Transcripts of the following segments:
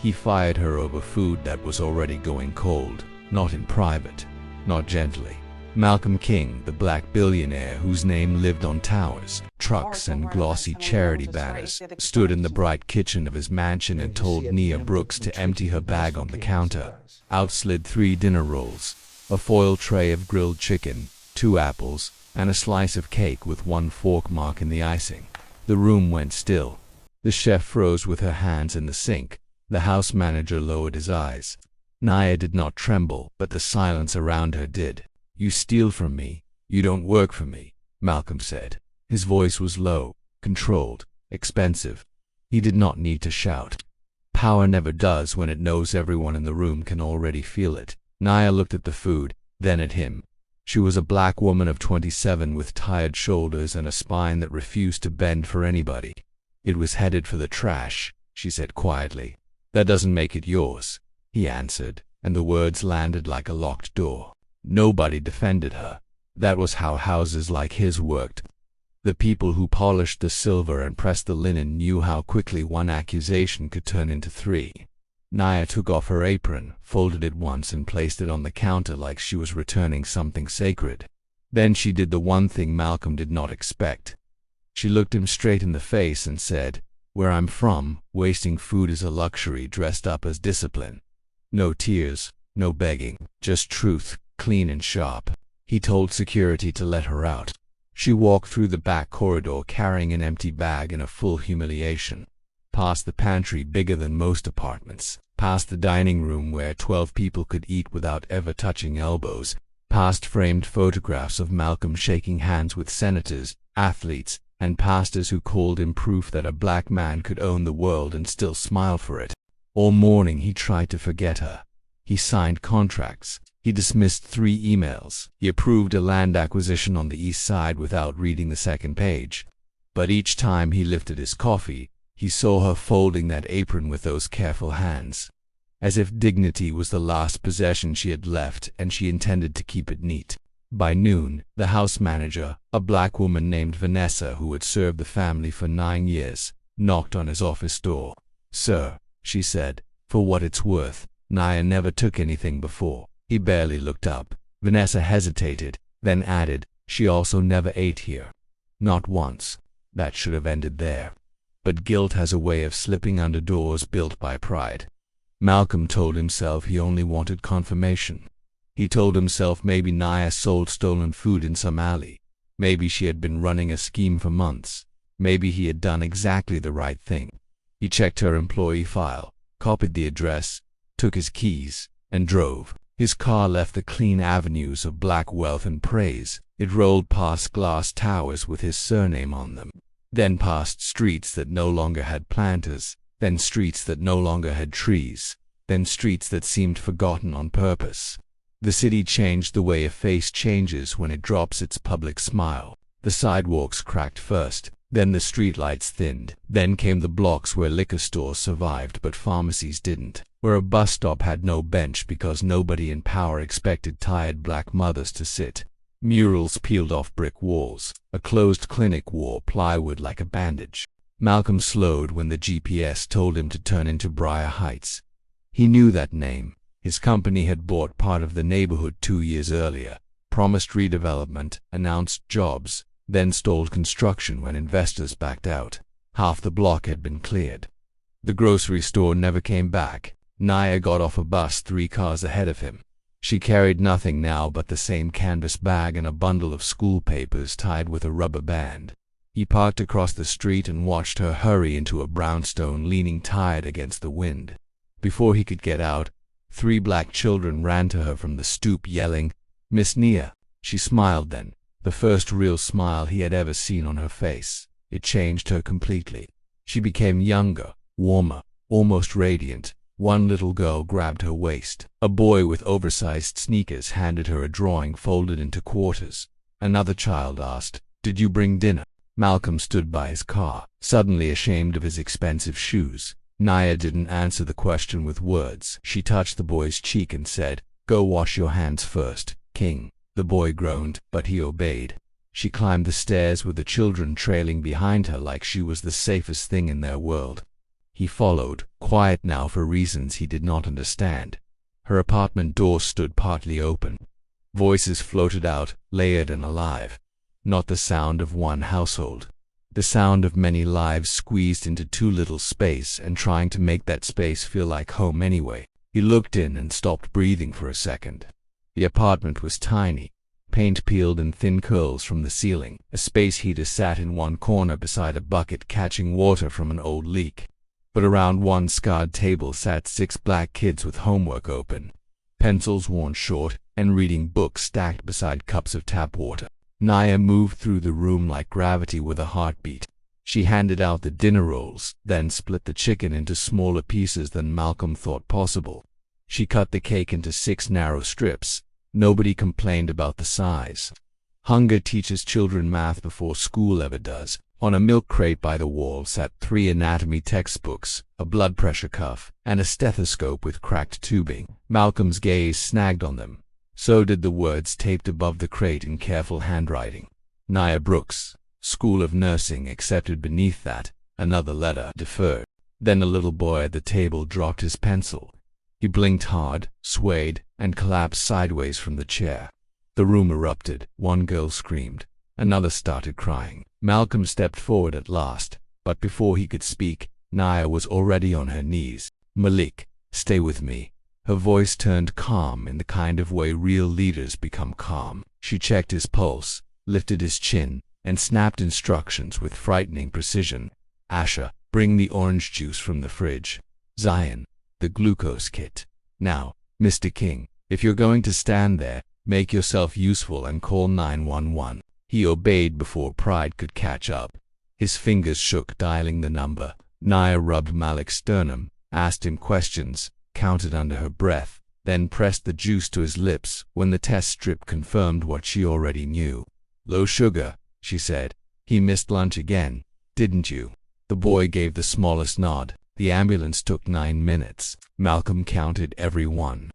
He fired her over food that was already going cold, not in private, not gently. Malcolm King, the black billionaire whose name lived on towers, trucks, and glossy charity banners, stood in the bright kitchen of his mansion and told Nia Brooks to empty her bag on the counter. Out slid 3 dinner rolls, a foil tray of grilled chicken, 2 apples, and a slice of cake with 1 fork mark in the icing. The room went still. The chef froze with her hands in the sink. The house manager lowered his eyes. Nia did not tremble, but the silence around her did. "You steal from me. You don't work for me," Malcolm said. His voice was low, controlled, expensive. He did not need to shout. Power never does when it knows everyone in the room can already feel it. Nia looked at the food, then at him. She was a black woman of 27 with tired shoulders and a spine that refused to bend for anybody. "It was headed for the trash," she said quietly. "That doesn't make it yours," he answered, and the words landed like a locked door. Nobody defended her. That was how houses like his worked. The people who polished the silver and pressed the linen knew how quickly one accusation could turn into 3. Nia took off her apron, folded it once, and placed it on the counter like she was returning something sacred. Then she did the one thing Malcolm did not expect. She looked him straight in the face and said, "Where I'm from, wasting food is a luxury dressed up as discipline. No tears, no begging, just truth, clean and sharp." He told security to let her out. She walked through the back corridor carrying an empty bag in a full humiliation. Past the pantry bigger than most apartments, past the dining room where 12 people could eat without ever touching elbows, past framed photographs of Malcolm shaking hands with senators, athletes, and pastors who called him proof that a black man could own the world and still smile for it. All morning he tried to forget her. He signed contracts. He dismissed 3 emails. He approved a land acquisition on the east side without reading the second page. But each time he lifted his coffee, he saw her folding that apron with those careful hands, as if dignity was the last possession she had left and she intended to keep it neat. By noon, the house manager, a black woman named Vanessa who had served the family for 9 years, knocked on his office door. "Sir," she said, "for what it's worth, Nia never took anything before." He barely looked up. Vanessa hesitated, then added, "She also never ate here. Not once." That should have ended there. But guilt has a way of slipping under doors built by pride. Malcolm told himself he only wanted confirmation. He told himself maybe Nia sold stolen food in some alley. Maybe she had been running a scheme for months. Maybe he had done exactly the right thing. He checked her employee file, copied the address, took his keys, and drove. His car left the clean avenues of black wealth and praise. It rolled past glass towers with his surname on them, then past streets that no longer had planters, then streets that no longer had trees, then streets that seemed forgotten on purpose. The city changed the way a face changes when it drops its public smile. The sidewalks cracked first, then the streetlights thinned. Then came the blocks where liquor stores survived but pharmacies didn't, where a bus stop had no bench because nobody in power expected tired black mothers to sit. Murals peeled off brick walls. A closed clinic wore plywood like a bandage. Malcolm slowed when the GPS told him to turn into Briar Heights. He knew that name. His company had bought part of the neighborhood 2 years earlier, promised redevelopment, announced jobs, then stalled construction when investors backed out. Half the block had been cleared. The grocery store never came back. Nia got off a bus 3 cars ahead of him. She carried nothing now but the same canvas bag and a bundle of school papers tied with a rubber band. He parked across the street and watched her hurry into a brownstone leaning tired against the wind. Before he could get out, 3 black children ran to her from the stoop yelling, "Miss Nia." She smiled then, the first real smile he had ever seen on her face. It changed her completely. She became younger, warmer, almost radiant. One little girl grabbed her waist. A boy with oversized sneakers handed her a drawing folded into quarters. Another child asked, "Did you bring dinner?" Malcolm stood by his car, suddenly ashamed of his expensive shoes. Nia didn't answer the question with words. She touched the boy's cheek and said, "Go wash your hands first, King." The boy groaned, but he obeyed. She climbed the stairs with the children trailing behind her like she was the safest thing in their world. He followed, quiet now for reasons he did not understand. Her apartment door stood partly open. Voices floated out, layered and alive. Not the sound of one household. The sound of many lives squeezed into too little space and trying to make that space feel like home anyway. He looked in and stopped breathing for a second. The apartment was tiny. Paint peeled in thin curls from the ceiling. A space heater sat in one corner beside a bucket catching water from an old leak. But around one scarred table sat 6 black kids with homework open, pencils worn short, and reading books stacked beside cups of tap water. Naya moved through the room like gravity with a heartbeat. She handed out the dinner rolls, then split the chicken into smaller pieces than Malcolm thought possible. She cut the cake into 6 narrow strips. Nobody complained about the size. Hunger teaches children math before school ever does. On a milk crate by the wall sat 3 anatomy textbooks, a blood pressure cuff, and a stethoscope with cracked tubing. Malcolm's gaze snagged on them. So did the words taped above the crate in careful handwriting. Naya Brooks, School of Nursing, accepted beneath that. Another letter, deferred. Then a little boy at the table dropped his pencil. He blinked hard, swayed, and collapsed sideways from the chair. The room erupted. One girl screamed. Another started crying. Malcolm stepped forward at last, but before he could speak, Naya was already on her knees. "Malik, stay with me." Her voice turned calm in the kind of way real leaders become calm. She checked his pulse, lifted his chin, and snapped instructions with frightening precision. "Asha, bring the orange juice from the fridge. Zion, the glucose kit. Now, Mr. King, if you're going to stand there, make yourself useful and call 911. He obeyed before pride could catch up. His fingers shook, dialing the number. Naya rubbed Malik's sternum, asked him questions, counted under her breath, then pressed the juice to his lips when the test strip confirmed what she already knew. "Low sugar," she said. "He missed lunch again, didn't you?" The boy gave the smallest nod. The ambulance took 9 minutes. Malcolm counted every one.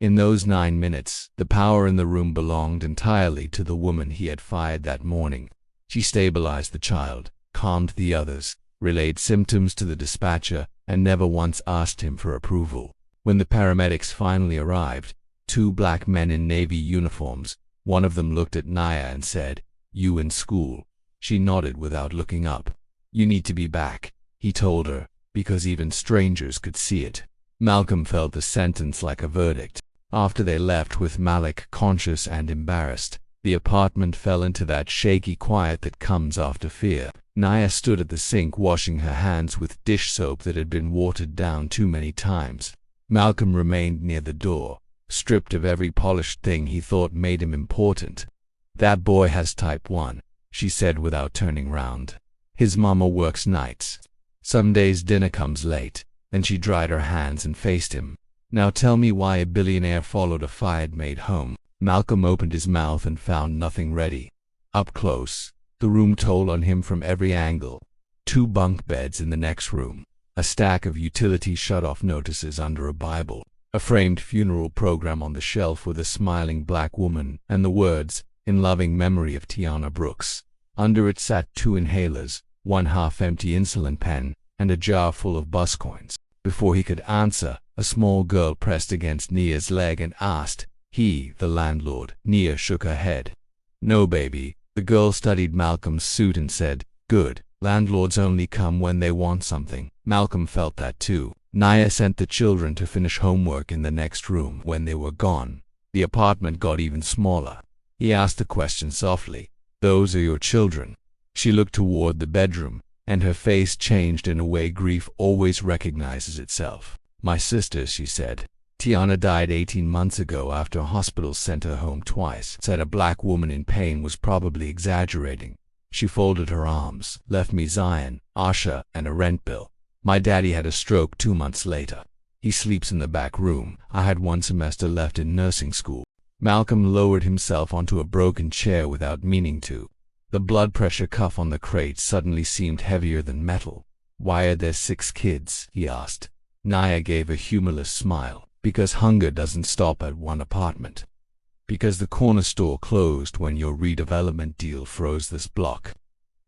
In those 9 minutes, the power in the room belonged entirely to the woman he had fired that morning. She stabilized the child, calmed the others, relayed symptoms to the dispatcher, and never once asked him for approval. When the paramedics finally arrived, 2 black men in navy uniforms, one of them looked at Naya and said, "You in school?" She nodded without looking up. "You need to be back," he told her, because even strangers could see it. Malcolm felt the sentence like a verdict. After they left with Malik conscious and embarrassed, the apartment fell into that shaky quiet that comes after fear. Naya stood at the sink washing her hands with dish soap that had been watered down too many times. Malcolm remained near the door, stripped of every polished thing he thought made him important. "That boy has type 1, she said without turning round. "His mama works nights. Some days dinner comes late." Then she dried her hands and faced him. "Now tell me why a billionaire followed a fired maid home." Malcolm opened his mouth and found nothing ready. Up close, the room told on him from every angle. 2 bunk beds in the next room, a stack of utility shut-off notices under a Bible, a framed funeral program on the shelf with a smiling black woman, and the words, "In loving memory of Tiana Brooks." Under it sat 2 inhalers, 1 half-empty insulin pen, and a jar full of bus coins. Before he could answer, a small girl pressed against Nia's leg and asked, "He, the landlord?" Nia shook her head. "No, baby." The girl studied Malcolm's suit and said, "Good. Landlords only come when they want something." Malcolm felt that too. Nia sent the children to finish homework in the next room. When they were gone, the apartment got even smaller. He asked the question softly, "Those are your children?" She looked toward the bedroom, and her face changed in a way grief always recognizes itself. "My sister," she said. "Tiana died 18 months ago after hospitals sent her home twice." Said a black woman in pain was probably exaggerating. She folded her arms. "Left me Zion, Asha, and a rent bill. My daddy had a stroke 2 months later. He sleeps in the back room. I had 1 semester left in nursing school." Malcolm lowered himself onto a broken chair without meaning to. The blood pressure cuff on the crate suddenly seemed heavier than metal. "Why are there 6 kids?" he asked. Naya gave a humorless smile. "Because hunger doesn't stop at one apartment. Because the corner store closed when your redevelopment deal froze this block.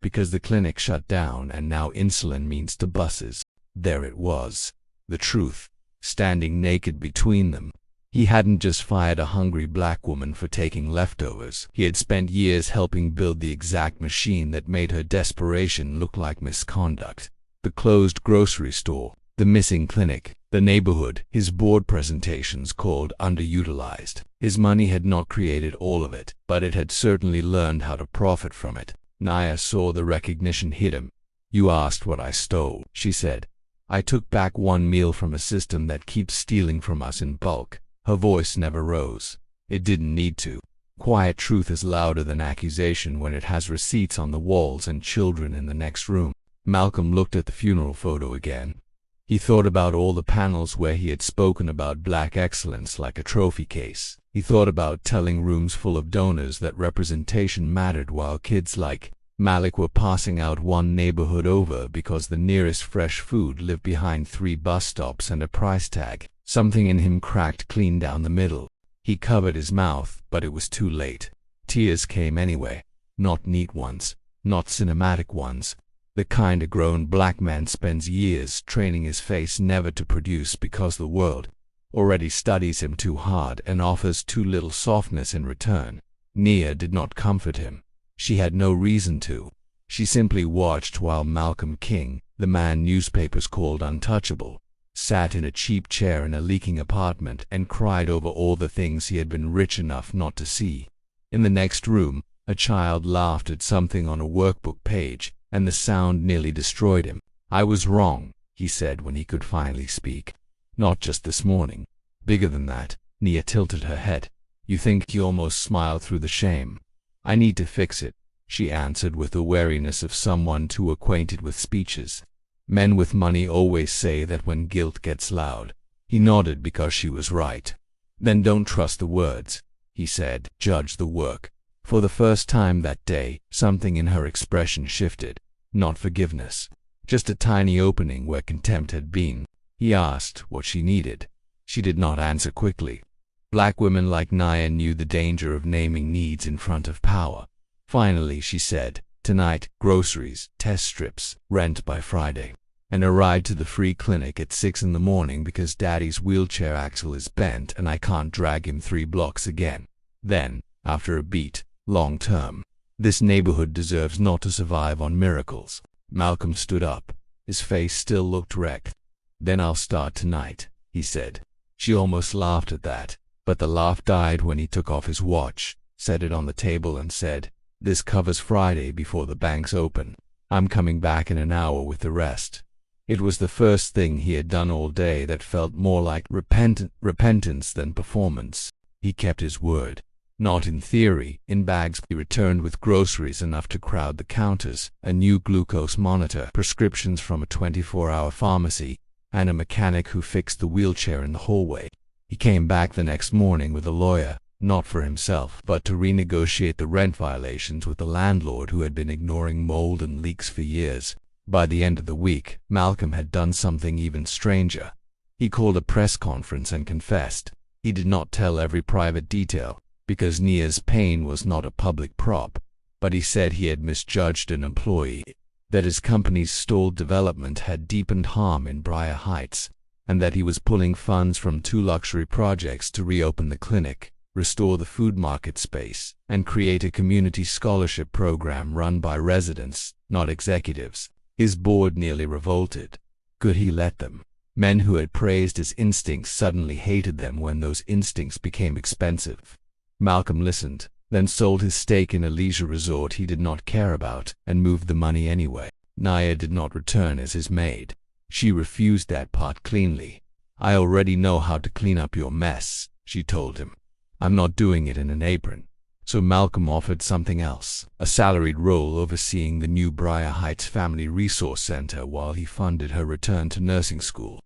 Because the clinic shut down and now insulin means to buses." There it was. The truth, standing naked between them. He hadn't just fired a hungry black woman for taking leftovers. He had spent years helping build the exact machine that made her desperation look like misconduct. The closed grocery store, the missing clinic, the neighborhood, his board presentations called underutilized. His money had not created all of it, but it had certainly learned how to profit from it. Naya saw the recognition hit him. "You asked what I stole," she said. "I took back one meal from a system that keeps stealing from us in bulk." Her voice never rose. It didn't need to. Quiet truth is louder than accusation when it has receipts on the walls and children in the next room. Malcolm looked at the funeral photo again. He thought about all the panels where he had spoken about black excellence like a trophy case. He thought about telling rooms full of donors that representation mattered while kids like Malik were passing out one neighborhood over because the nearest fresh food lived behind 3 bus stops and a price tag. Something in him cracked clean down the middle. He covered his mouth, but it was too late. Tears came anyway. Not neat ones, not cinematic ones. The kind a grown black man spends years training his face never to produce because the world already studies him too hard and offers too little softness in return. Nia did not comfort him. She had no reason to. She simply watched while Malcolm King, the man newspapers called untouchable, sat in a cheap chair in a leaking apartment and cried over all the things he had been rich enough not to see. In the next room, a child laughed at something on a workbook page, and the sound nearly destroyed him. "I was wrong," he said when he could finally speak. "Not just this morning. Bigger than that." Nia tilted her head. "You think?" He almost smiled through the shame. "I need to fix it," she answered with the wariness of someone too acquainted with speeches. "Men with money always say that when guilt gets loud." He nodded because she was right. "Then don't trust the words," he said. "Judge the work." For the first time that day, something in her expression shifted. Not forgiveness. Just a tiny opening where contempt had been. He asked what she needed. She did not answer quickly. Black women like Naya knew the danger of naming needs in front of power. Finally, she said, "Tonight, groceries, test strips, rent by Friday, and a ride to the free clinic at 6 in the morning because Daddy's wheelchair axle is bent and I can't drag him 3 blocks again." Then, after a beat, "Long term. This neighborhood deserves not to survive on miracles." Malcolm stood up. His face still looked wrecked. "Then I'll start tonight," he said. She almost laughed at that, but the laugh died when he took off his watch, set it on the table and said, "This covers Friday before the banks open. I'm coming back in an hour with the rest." It was the first thing he had done all day that felt more like repentance than performance. He kept his word. Not in theory. In bags, he returned with groceries enough to crowd the counters, a new glucose monitor, prescriptions from a 24-hour pharmacy, and a mechanic who fixed the wheelchair in the hallway. He came back the next morning with a lawyer, not for himself, but to renegotiate the rent violations with the landlord who had been ignoring mold and leaks for years. By the end of the week, Malcolm had done something even stranger. He called a press conference and confessed. He did not tell every private detail, because Nia's pain was not a public prop, but he said he had misjudged an employee, that his company's stalled development had deepened harm in Briar Heights, and that he was pulling funds from 2 luxury projects to reopen the clinic, restore the food market space, and create a community scholarship program run by residents, not executives. His board nearly revolted. Could he let them? Men who had praised his instincts suddenly hated them when those instincts became expensive. Malcolm listened, then sold his stake in a leisure resort he did not care about, and moved the money anyway. Naya did not return as his maid. She refused that part cleanly. "I already know how to clean up your mess," she told him. "I'm not doing it in an apron." So Malcolm offered something else, a salaried role overseeing the new Briar Heights Family Resource Center while he funded her return to nursing school.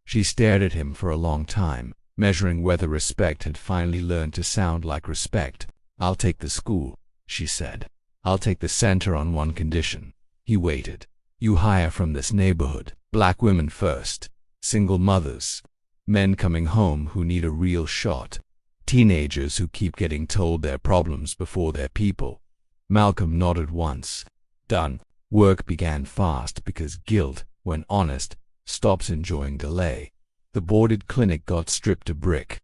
She stared at him for a long time, measuring whether respect had finally learned to sound like respect. "I'll take the school," she said. "I'll take the center on one condition." He waited. "You hire from this neighborhood. Black women first. Single mothers. Men coming home who need a real shot. Teenagers who keep getting told their problems before their people." Malcolm nodded once. Done. Work began fast because guilt, when honest, stops enjoying delay. The boarded clinic got stripped to brick.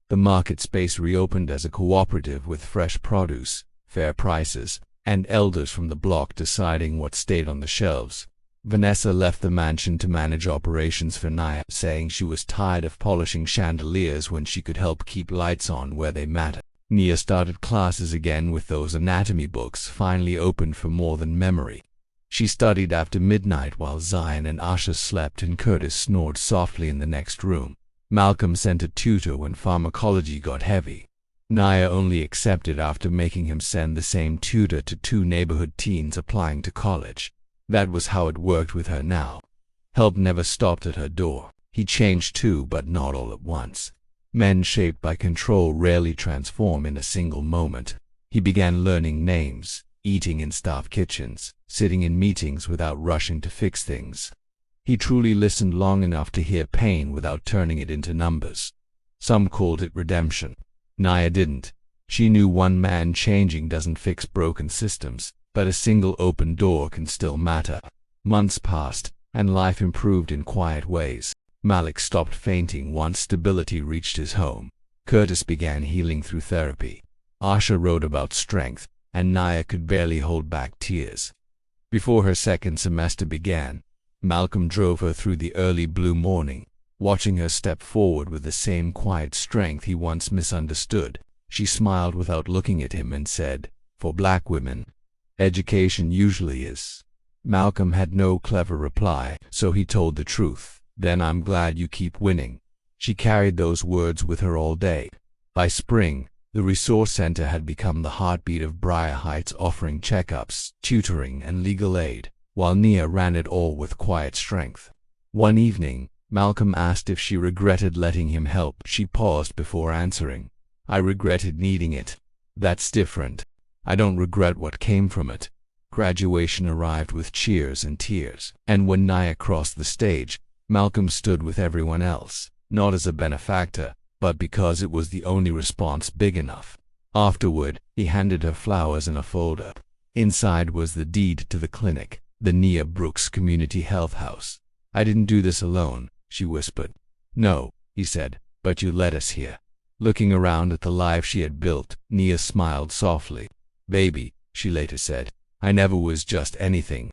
The market space reopened as a cooperative with fresh produce, fair prices, and elders from the block deciding what stayed on the shelves. Vanessa left the mansion to manage operations for Naya, saying she was tired of polishing chandeliers when she could help keep lights on where they mattered. Nia started classes again with those anatomy books finally opened for more than memory. She studied after midnight while Zion and Asha slept and Curtis snored softly in the next room. Malcolm sent a tutor when pharmacology got heavy. Naya only accepted after making him send the same tutor to 2 neighborhood teens applying to college. That was how it worked with her now. Help never stopped at her door. He changed too, but not all at once. Men shaped by control rarely transform in a single moment. He began learning names, eating in staff kitchens, sitting in meetings without rushing to fix things. He truly listened long enough to hear pain without turning it into numbers. Some called it redemption. Naya didn't. She knew one man changing doesn't fix broken systems, but a single open door can still matter. Months passed, and life improved in quiet ways. Malik stopped fainting once stability reached his home. Curtis began healing through therapy. Asha wrote about strength, and Naya could barely hold back tears. Before her second semester began, Malcolm drove her through the early blue morning, watching her step forward with the same quiet strength he once misunderstood. She smiled without looking at him and said, "For black women, education usually is." Malcolm had no clever reply, so he told the truth. "Then I'm glad you keep winning." She carried those words with her all day. By spring, the resource center had become the heartbeat of Briar Heights, offering checkups, tutoring, and legal aid, while Nia ran it all with quiet strength. One evening, Malcolm asked if she regretted letting him help. She paused before answering. "I regretted needing it. That's different. I don't regret what came from it." Graduation arrived with cheers and tears, and when Nia crossed the stage, Malcolm stood with everyone else, not as a benefactor, but because it was the only response big enough. Afterward, he handed her flowers in a folder. Inside was the deed to the clinic, the Nia Brooks Community Health House. "I didn't do this alone," she whispered. "No," he said, "but you led us here." Looking around at the life she had built, Nia smiled softly. "Baby," she later said, "I never was just anything.